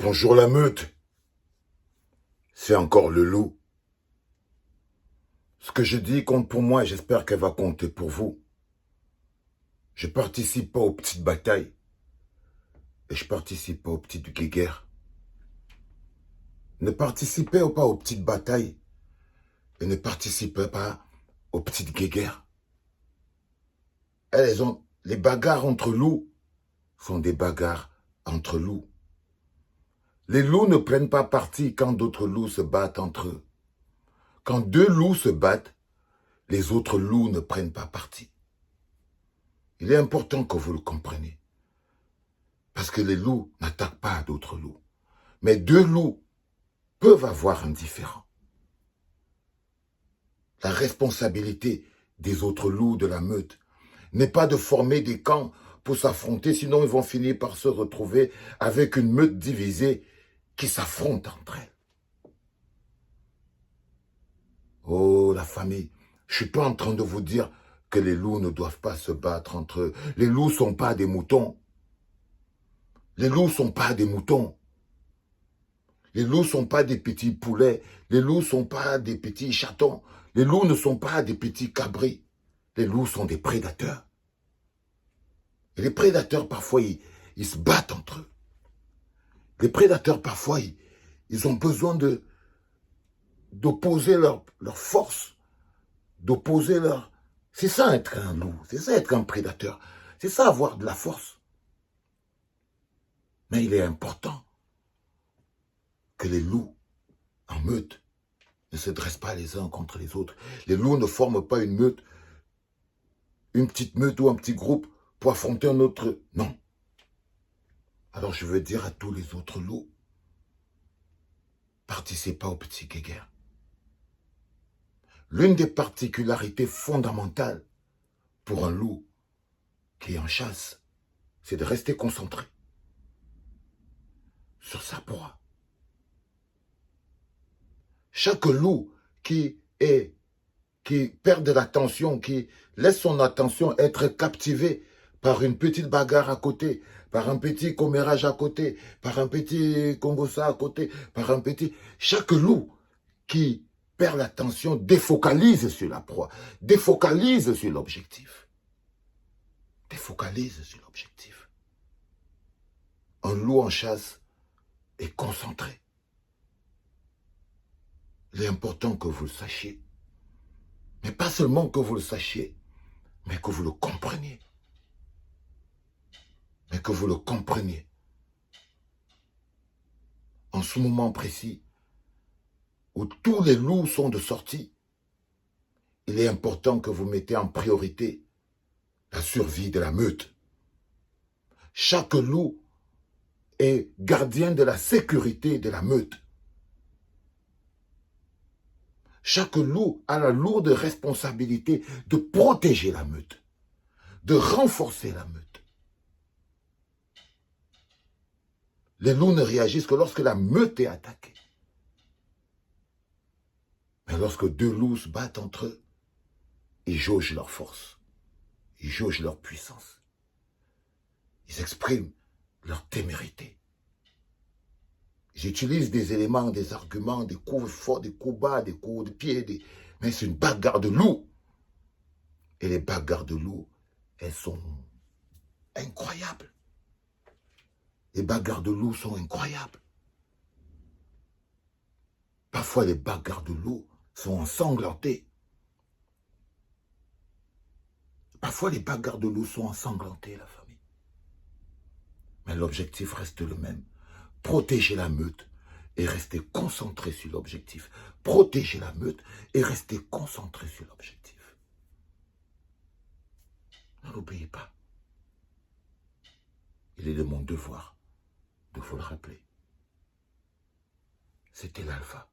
Bonjour la meute, c'est encore le loup. Ce que je dis compte pour moi et j'espère qu'elle va compter pour vous. Je participe pas aux petites batailles et je participe pas aux petites guéguerres. Ne participez pas aux petites batailles et ne participez pas aux petites guéguerres. Les bagarres entre loups sont des bagarres entre loups. Les loups ne prennent pas parti quand d'autres loups se battent entre eux. Quand deux loups se battent, les autres loups ne prennent pas parti. Il est important que vous le compreniez. Parce que les loups n'attaquent pas d'autres loups. Mais deux loups peuvent avoir un différend. La responsabilité des autres loups de la meute n'est pas de former des camps pour s'affronter, sinon ils vont finir par se retrouver avec une meute divisée qui s'affronte entre elles. Oh, la famille, je ne suis pas en train de vous dire que les loups ne doivent pas se battre entre eux. Les loups ne sont pas des moutons. Les loups ne sont pas des moutons. Les loups ne sont pas des petits poulets. Les loups ne sont pas des petits chatons. Les loups ne sont pas des petits cabris. Les loups sont des prédateurs. Et les prédateurs, parfois, ils se battent entre eux. Les prédateurs, parfois, ils ont besoin d'opposer leur force, d'opposer leur... C'est ça être un loup, c'est ça être un prédateur. C'est ça avoir de la force. Mais il est important que les loups, en meute, ne se dressent pas les uns contre les autres. Les loups ne forment pas une meute, une petite meute ou un petit groupe pour affronter un autre. Non. Alors je veux dire à tous les autres loups, participez pas aux petits guéguerres. L'une des particularités fondamentales pour un loup qui est en chasse, c'est de rester concentré sur sa proie. Chaque loup qui perd de l'attention, qui laisse son attention être captivé par une petite bagarre à côté, par un petit commérage à côté, par un petit congossa à côté, par un petit... Chaque loup qui perd l'attention défocalise sur la proie, défocalise sur l'objectif. Défocalise sur l'objectif. Un loup en chasse est concentré. Il est important que vous le sachiez. Mais pas seulement que vous le sachiez, mais que vous le compreniez. Mais que vous le compreniez. En ce moment précis, où tous les loups sont de sortie, il est important que vous mettez en priorité la survie de la meute. Chaque loup est gardien de la sécurité de la meute. Chaque loup a la lourde responsabilité de protéger la meute, de renforcer la meute. Les loups ne réagissent que lorsque la meute est attaquée. Mais lorsque deux loups se battent entre eux, ils jaugent leur force, ils jaugent leur puissance. Ils expriment leur témérité. Ils utilisent des éléments, des arguments, des coups forts, des coups bas, des coups de pied, mais c'est une bagarre de loups. Et les bagarres de loups, elles sont incroyables. Les bagarres de loups sont incroyables. Parfois, les bagarres de loups sont ensanglantées. Parfois, les bagarres de loups sont ensanglantées, la famille. Mais l'objectif reste le même. Protéger la meute et rester concentré sur l'objectif. Protéger la meute et rester concentré sur l'objectif. Ne l'oubliez pas. Il est de mon devoir de vous le rappeler. C'était l'Alpha.